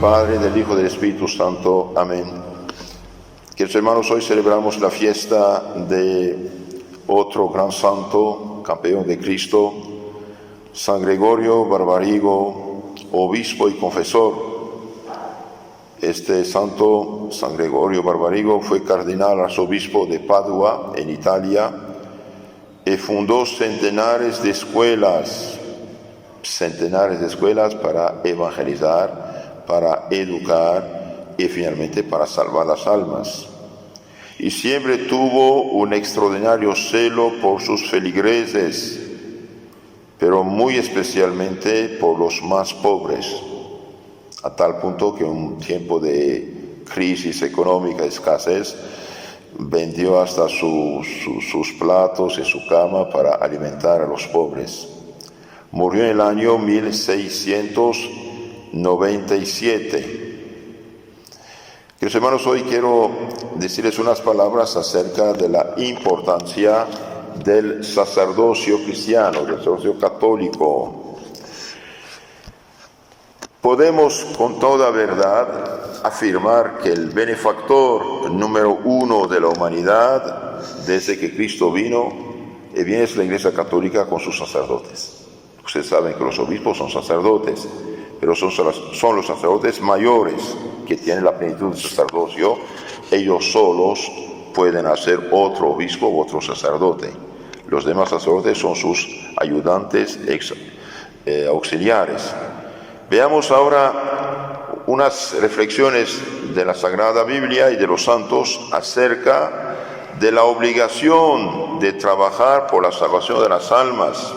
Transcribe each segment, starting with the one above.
Padre, del Hijo y del Espíritu Santo. Amén. Queridos hermanos, hoy celebramos la fiesta de otro gran santo, campeón de Cristo, San Gregorio Barbarigo, obispo y confesor. Este santo, San Gregorio Barbarigo, fue cardenal arzobispo de Padua, en Italia, y fundó centenares de escuelas para evangelizar, para educar y finalmente para salvar las almas. Y siempre tuvo un extraordinario celo por sus feligreses, pero muy especialmente por los más pobres, a tal punto que en un tiempo de crisis económica, escasez, vendió hasta sus platos y su cama para alimentar a los pobres. Murió en el año 1697. Queridos hermanos, hoy quiero decirles unas palabras acerca de la importancia del sacerdocio cristiano, del sacerdocio católico. Podemos con toda verdad afirmar que el benefactor número uno de la humanidad desde que Cristo vino es la Iglesia Católica con sus sacerdotes. Ustedes saben que los obispos son sacerdotes, pero son los sacerdotes mayores que tienen la plenitud del sacerdocio. Ellos solos pueden hacer otro obispo u otro sacerdote. Los demás sacerdotes son sus ayudantes auxiliares. Veamos ahora unas reflexiones de la Sagrada Biblia y de los santos acerca de la obligación de trabajar por la salvación de las almas.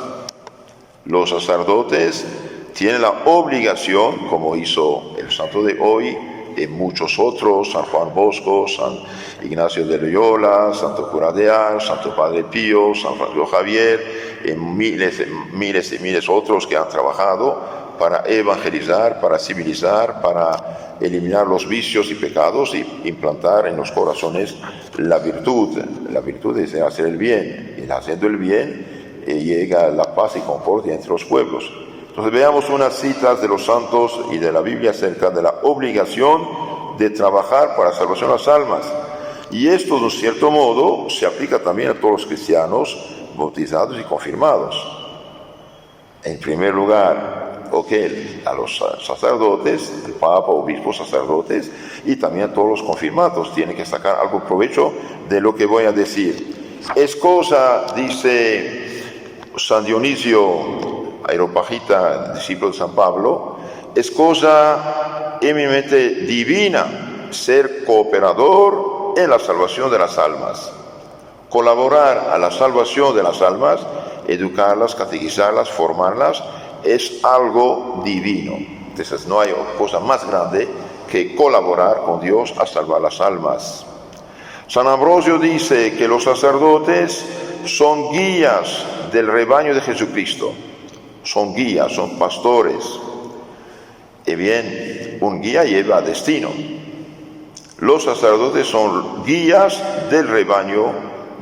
Los sacerdotes tienen la obligación, como hizo el santo de hoy, y muchos otros, San Juan Bosco, San Ignacio de Loyola, Santo Cura de Ars, Santo Padre Pío, San Francisco Javier, y miles y miles otros que han trabajado para evangelizar, para civilizar, para eliminar los vicios y pecados y implantar en los corazones la virtud. La virtud es hacer el bien, y haciendo el bien llega la paz y confort entre los pueblos. Entonces veamos unas citas de los santos y de la Biblia acerca de la obligación de trabajar para la salvación de las almas. Y esto, de un cierto modo, se aplica también a todos los cristianos bautizados y confirmados. En primer lugar, a los sacerdotes, el Papa, obispos, sacerdotes, y también a todos los confirmados. Tienen que sacar algo provecho de lo que voy a decir. Es cosa, dice San Dionisio Areopagita, discípulo de San Pablo, es cosa eminentemente divina ser cooperador en la salvación de las almas. Colaborar a la salvación de las almas, educarlas, catequizarlas, formarlas, es algo divino. Entonces no hay cosa más grande que colaborar con Dios a salvar las almas. San Ambrosio dice que los sacerdotes son guías del rebaño de Jesucristo. Son guías, son pastores. Y bien, un guía lleva a destino. Los sacerdotes son guías del rebaño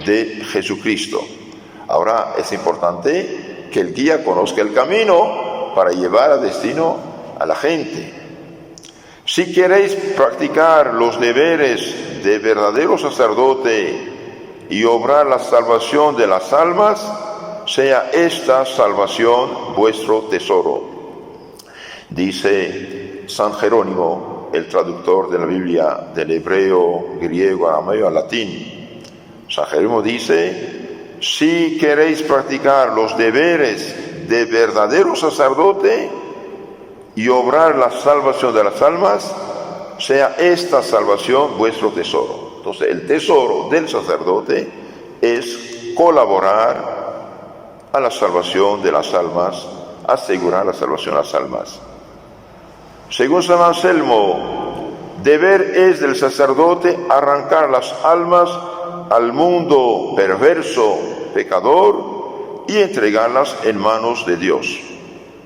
de Jesucristo. Ahora es importante que el guía conozca el camino para llevar a destino a la gente. Si queréis practicar los deberes de verdadero sacerdote y obrar la salvación de las almas, sea esta salvación vuestro tesoro. Dice San Jerónimo, el traductor de la Biblia del hebreo, griego, arameo al latín. San Jerónimo dice: si queréis practicar los deberes de verdadero sacerdote y obrar la salvación de las almas, sea esta salvación vuestro tesoro. Entonces, el tesoro del sacerdote es colaborar a la salvación de las almas, asegurar la salvación de las almas. Según San Anselmo, deber es del sacerdote arrancar las almas al mundo perverso, pecador, y entregarlas en manos de Dios.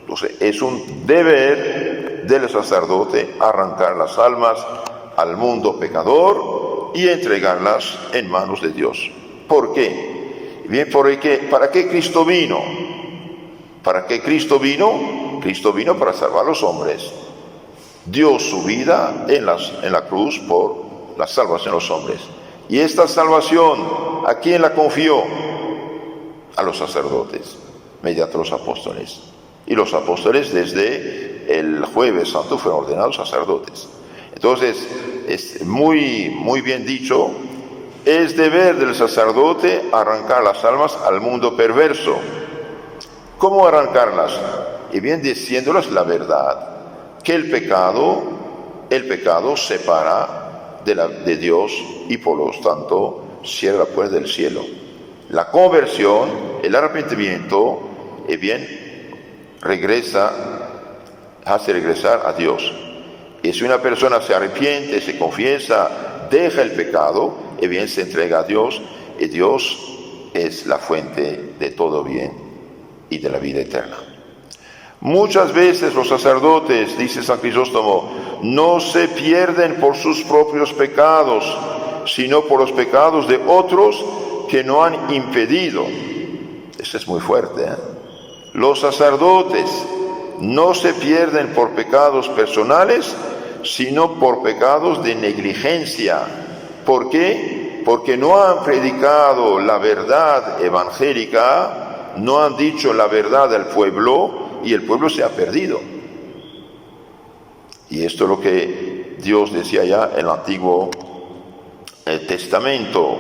Entonces, es un deber del sacerdote arrancar las almas al mundo pecador y entregarlas en manos de Dios. ¿Por qué? Bien, porque ¿para qué Cristo vino? ¿Para qué Cristo vino? Cristo vino para salvar a los hombres. dio su vida en la cruz por la salvación de los hombres. Y esta salvación, ¿a quién la confió? A los sacerdotes, mediante los apóstoles. Y los apóstoles desde el Jueves Santo fueron ordenados sacerdotes. Entonces, es muy bien dicho, es deber del sacerdote arrancar las almas al mundo perverso. ¿Cómo arrancarlas? Y bien diciéndoles la verdad, que el pecado separa de Dios y por lo tanto cierra la puerta del cielo. La conversión, el arrepentimiento, hace regresar a Dios. Y si una persona se arrepiente, se confiesa, deja el pecado, se entrega a Dios, y Dios es la fuente de todo bien y de la vida eterna. Muchas veces los sacerdotes, dice San Crisóstomo, no se pierden por sus propios pecados, sino por los pecados de otros que no han impedido. Eso es muy fuerte, ¿eh? Los sacerdotes no se pierden por pecados personales, sino por pecados de negligencia. ¿Por qué? Porque no han predicado la verdad evangélica, no han dicho la verdad al pueblo, y el pueblo se ha perdido. Y esto es lo que Dios decía ya en el Antiguo Testamento.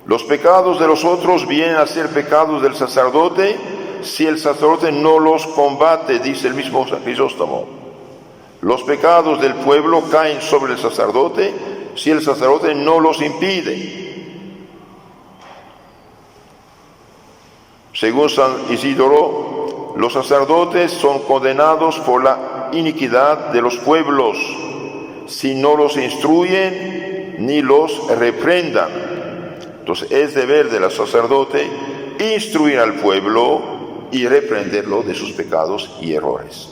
Los pecados de los otros vienen a ser pecados del sacerdote si el sacerdote no los combate, dice el mismo San Crisóstomo. Los pecados del pueblo caen sobre el sacerdote si el sacerdote no los impide. Según San Isidoro, los sacerdotes son condenados por la iniquidad de los pueblos si no los instruyen ni los reprendan. Entonces es deber del sacerdote instruir al pueblo y reprenderlo de sus pecados y errores.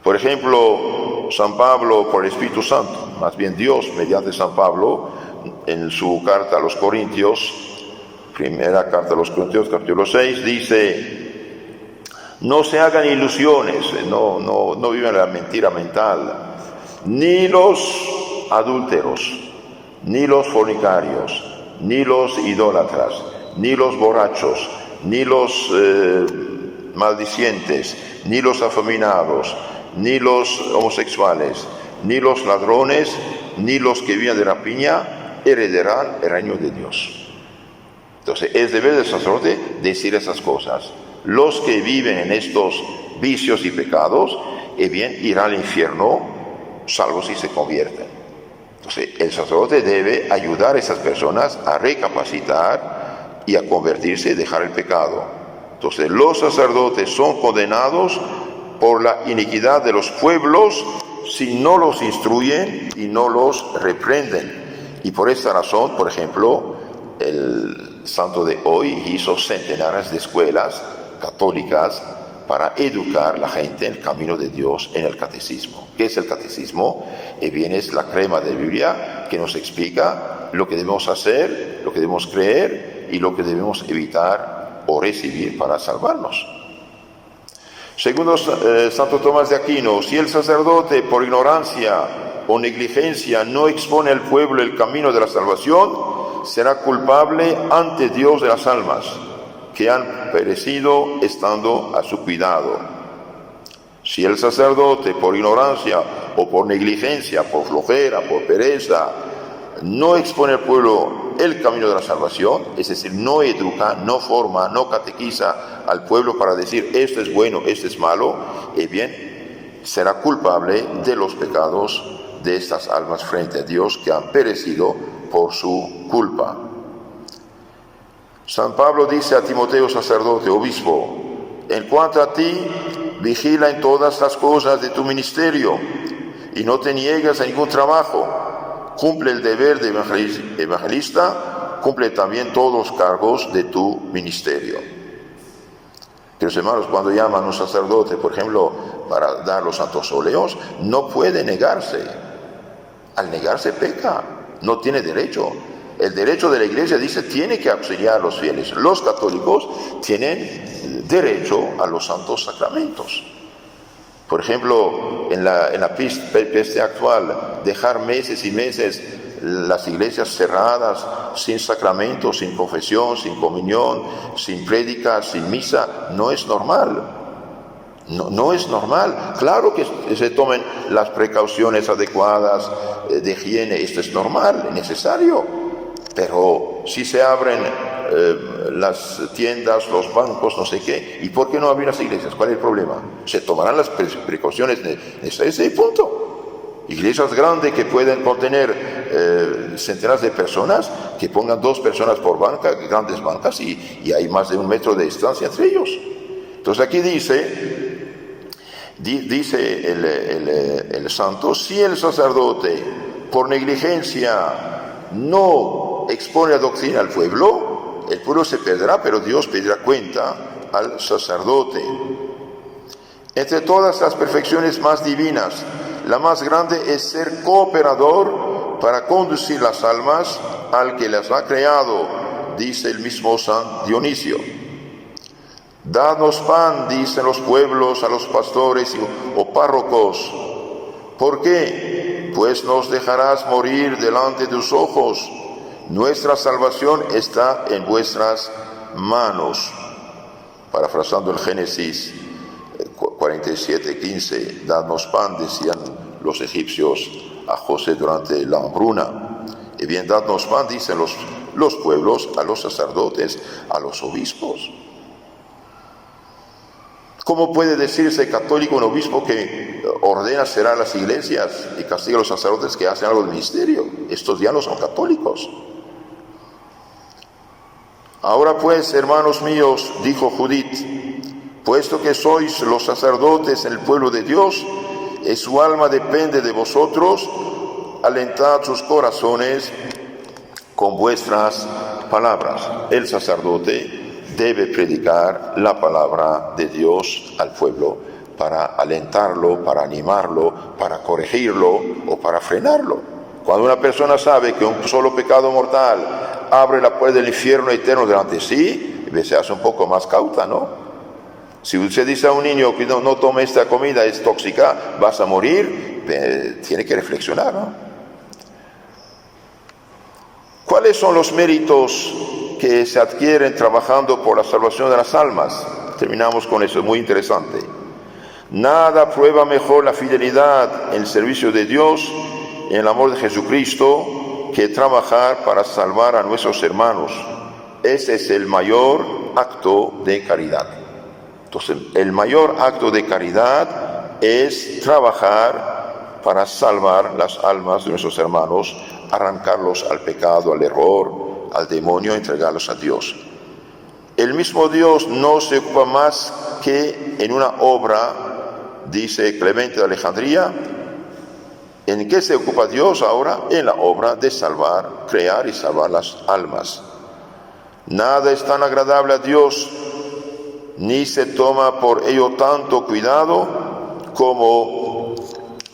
Por ejemplo, San Pablo por el Espíritu Santo, más bien Dios mediante San Pablo, en su carta a los Corintios, primera carta a los Corintios, capítulo 6, dice: no se hagan ilusiones, no vivan la mentira mental, ni los adúlteros, ni los fornicarios, ni los idólatras, ni los borrachos, ni los maldicientes, ni los afeminados, ni los homosexuales, ni los ladrones, ni los que viven de rapiña heredarán el reino de Dios. Entonces es deber del sacerdote decir esas cosas. Los que viven en estos vicios y pecados, irán al infierno, salvo si se convierten. Entonces el sacerdote debe ayudar a esas personas a recapacitar y a convertirse y dejar el pecado. Entonces los sacerdotes son condenados por la iniquidad de los pueblos si no los instruyen y no los reprenden. Y por esta razón, por ejemplo, el santo de hoy hizo centenares de escuelas católicas para educar a la gente en el camino de Dios, en el catecismo. ¿Qué es el catecismo? Es la crema de Biblia que nos explica lo que debemos hacer, lo que debemos creer y lo que debemos evitar o recibir para salvarnos. Segundo Santo Tomás de Aquino, si el sacerdote por ignorancia o negligencia no expone al pueblo el camino de la salvación, será culpable ante Dios de las almas que han perecido estando a su cuidado. Si el sacerdote por ignorancia o por negligencia, por flojera, por pereza, no expone al pueblo el camino de la salvación, es decir, no educa, no forma, no catequiza al pueblo para decir esto es bueno, esto es malo, será culpable de los pecados de estas almas frente a Dios que han perecido por su culpa. San Pablo dice a Timoteo, sacerdote, obispo: en cuanto a ti, vigila en todas las cosas de tu ministerio y no te niegues a ningún trabajo. Cumple el deber de evangelista, cumple también todos los cargos de tu ministerio. Queridos hermanos, cuando llaman a un sacerdote, por ejemplo, para dar los santos óleos, no puede negarse. Al negarse peca, no tiene derecho. El derecho de la Iglesia dice tiene que auxiliar a los fieles. Los católicos tienen derecho a los santos sacramentos. Por ejemplo, en la peste actual, dejar meses y meses las iglesias cerradas, sin sacramento, sin confesión, sin comunión, sin prédica, sin misa, no es normal. No es normal. Claro que se tomen las precauciones adecuadas de higiene, esto es normal, necesario. Pero si se abren las tiendas, los bancos, no sé qué, ¿y por qué no abrir las iglesias? ¿Cuál es el problema? Se tomarán las precauciones necesarias, ese punto. Iglesias grandes que pueden contener centenares de personas, que pongan 2 personas por banca, grandes bancas, y hay más de 1 metro de distancia entre ellos. Entonces aquí dice el santo, si el sacerdote por negligencia no expone la doctrina al pueblo, el pueblo se perderá, pero Dios pedirá cuenta al sacerdote. Entre todas las perfecciones más divinas, la más grande es ser cooperador para conducir las almas al que las ha creado, dice el mismo San Dionisio. Dadnos pan, dicen los pueblos a los pastores o párrocos. ¿Por qué? Pues nos dejarás morir delante de tus ojos. Nuestra salvación está en vuestras manos. Parafrasando el Génesis 47:15, dadnos pan, decían los egipcios a José durante la hambruna. Y bien, dadnos pan, dicen los pueblos a los sacerdotes, a los obispos. ¿Cómo puede decirse católico un obispo que ordena cerrar las iglesias y castiga a los sacerdotes que hacen algo del ministerio? Estos ya no son católicos. Ahora pues, hermanos míos, dijo Judith, puesto que sois los sacerdotes en el pueblo de Dios, y su alma depende de vosotros, alentad sus corazones con vuestras palabras. El sacerdote debe predicar la palabra de Dios al pueblo para alentarlo, para animarlo, para corregirlo o para frenarlo. Cuando una persona sabe que un solo pecado mortal abre la puerta del infierno eterno delante de sí, se hace un poco más cauta, ¿no? Si usted dice a un niño que no tome esta comida, es tóxica, vas a morir, tiene que reflexionar, ¿no? ¿Cuáles son los méritos que se adquieren trabajando por la salvación de las almas? Terminamos con eso, es muy interesante. Nada prueba mejor la fidelidad en el servicio de Dios, en el amor de Jesucristo, que trabajar para salvar a nuestros hermanos. Ese es el mayor acto de caridad. Entonces, el mayor acto de caridad es trabajar para salvar las almas de nuestros hermanos, arrancarlos al pecado, al error, al demonio, entregarlos a Dios. El mismo Dios no se ocupa más que en una obra, dice Clemente de Alejandría. ¿En qué se ocupa Dios ahora? En la obra de salvar, crear y salvar las almas. Nada es tan agradable a Dios, ni se toma por ello tanto cuidado como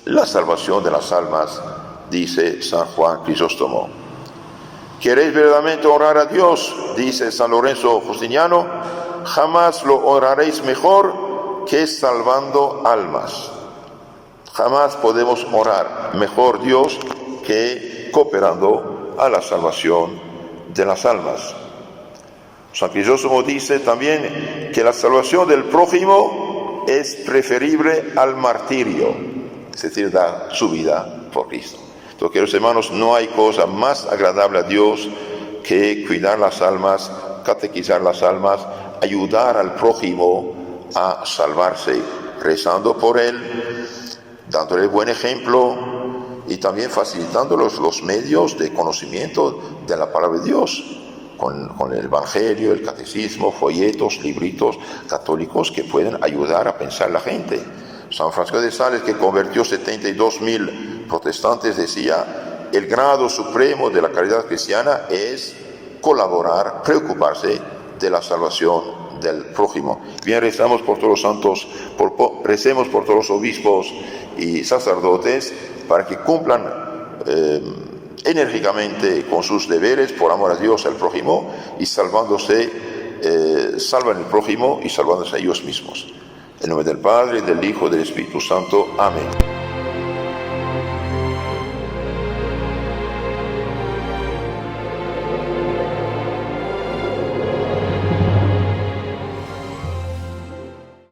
la salvación de las almas, dice San Juan Crisóstomo. ¿Queréis verdaderamente honrar a Dios?, dice San Lorenzo Justiniano, jamás lo honraréis mejor que salvando almas. Jamás podemos honrar mejor Dios que cooperando a la salvación de las almas. San Crisóstomo dice también que la salvación del prójimo es preferible al martirio, es decir, dar su vida por Cristo. Entonces, queridos hermanos, no hay cosa más agradable a Dios que cuidar las almas, catequizar las almas, ayudar al prójimo a salvarse, rezando por él, dándole buen ejemplo y también facilitando los medios de conocimiento de la palabra de Dios, con el Evangelio, el Catecismo, folletos, libritos católicos que pueden ayudar a pensar la gente. San Francisco de Sales, que convirtió 72.000 protestantes, decía, el grado supremo de la caridad cristiana es colaborar, preocuparse de la salvación del prójimo. Bien, rezamos por todos los santos, recemos por todos los obispos y sacerdotes para que cumplan enérgicamente con sus deberes por amor a Dios, al prójimo, y salvan el prójimo y salvándose a ellos mismos. En nombre del Padre, del Hijo y del Espíritu Santo. Amén.